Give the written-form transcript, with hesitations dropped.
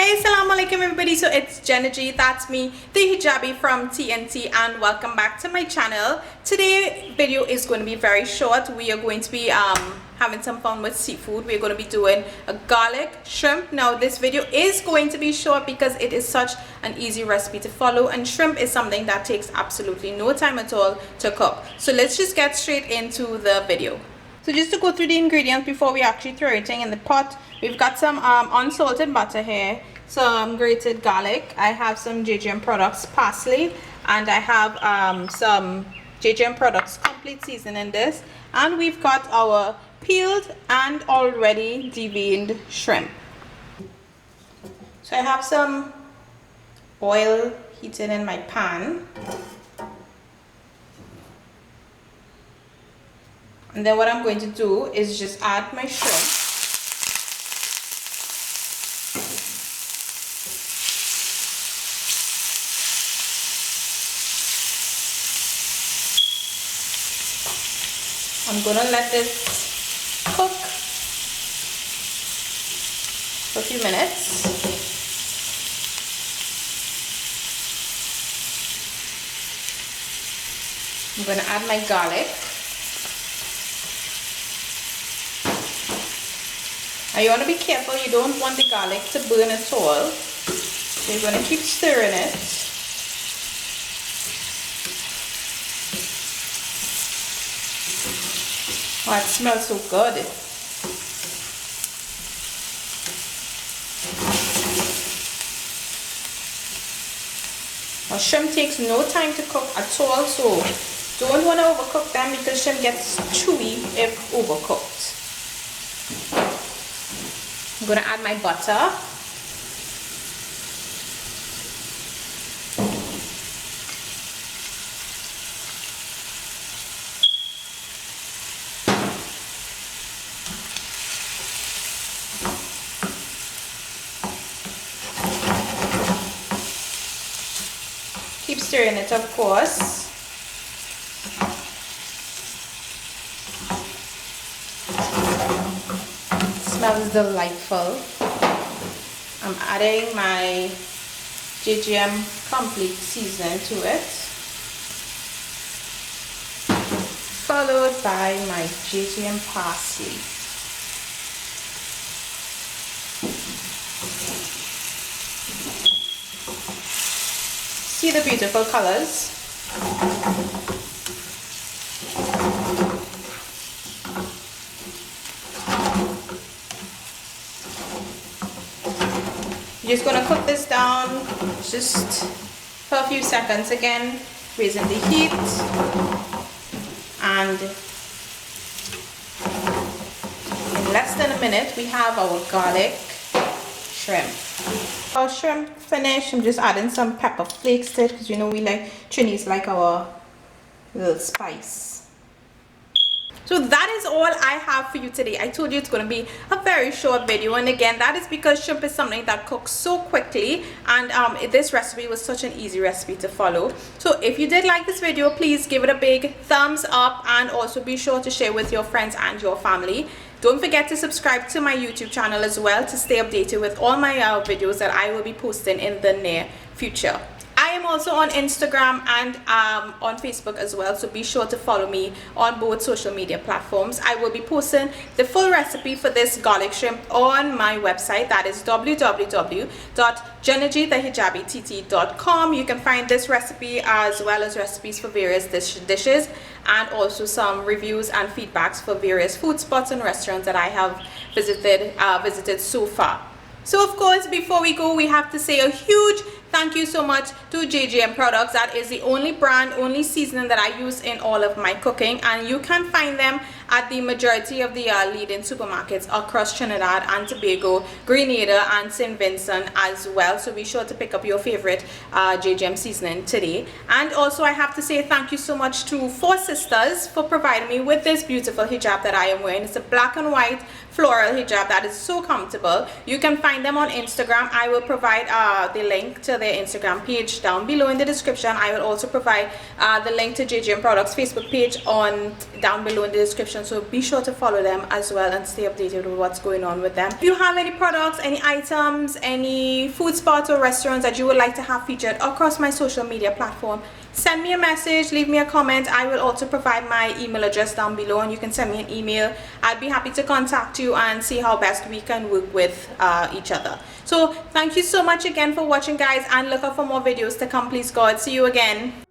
Hey, assalamu alaikum everybody. So it's Jenna G, that's me, the hijabi from TNT, and welcome back to my channel. Today's video is going to be very short. We are going to be having some fun with seafood. We're going to be doing a garlic shrimp. Now this video is going to be short because it is such an easy recipe to follow, and shrimp is something that takes absolutely no time at all to cook. So let's just get straight into the video. So just to go through the ingredients before we actually throw everything in the pot, we've got some unsalted butter here, some grated garlic, I have some JGM products parsley, and I have some JGM products complete seasoning this, and we've got our peeled and already deveined shrimp. So I have some oil heated in my pan. And then what I'm going to do is just add my shrimp. I'm going to let this cook for a few minutes. I'm going to add my garlic. Now you want to be careful, you don't want the garlic to burn at all. So you're going to keep stirring it. Oh, it smells so good. Now shrimp takes no time to cook at all, so don't want to overcook them because shrimp gets chewy if overcooked. I'm going to add my butter. Keep stirring it, of course. Smells delightful. I'm adding my JGM complete seasoning to it, followed by my JGM parsley. See the beautiful colors? You're just going to cook this down just for a few seconds again, raising the heat, and in less than a minute we have our garlic shrimp. Our shrimp finished. I'm just adding some pepper flakes to it because you know we like Trinis like our little spice. So that is all I have for you today. I told you it's going to be a very short video, and again that is because shrimp is something that cooks so quickly, and this recipe was such an easy recipe to follow. So if you did like this video, please give it a big thumbs up, and also be sure to share with your friends and your family. Don't forget to subscribe to my YouTube channel as well to stay updated with all my videos that I will be posting in the near future. I am also on Instagram and on Facebook as well, so be sure to follow me on both social media platforms. I will be posting the full recipe for this garlic shrimp on my website, that is www.jenagthehijabitt.com. You can find this recipe as well as recipes for various dishes, and also some reviews and feedbacks for various food spots and restaurants that I have visited so far. So of course, before we go, we have to say a huge thank you so much to JGM products. That is the only brand, only seasoning that I use in all of my cooking, and you can find them at the majority of the leading supermarkets across Trinidad and Tobago, Grenada and St. Vincent as well. So be sure to pick up your favorite JGM seasoning today. And also I have to say thank you so much to Four Sisters for providing me with this beautiful hijab that I am wearing. It's a black and white floral hijab that is so comfortable. You can find them on Instagram. I will provide the link to to their Instagram page down below in the description. I will also provide the link to JJM Products Facebook page down below in the description, so be sure to follow them as well and stay updated with what's going on with them. If you have any products, any items, any food spots or restaurants that you would like to have featured across my social media platform, send me a message, leave me a comment. I will also provide my email address down below, and you can send me an email. I'd be happy to contact you and see how best we can work with each other. So thank you so much again for watching, guys, and look out for more videos to come, please God. See you again.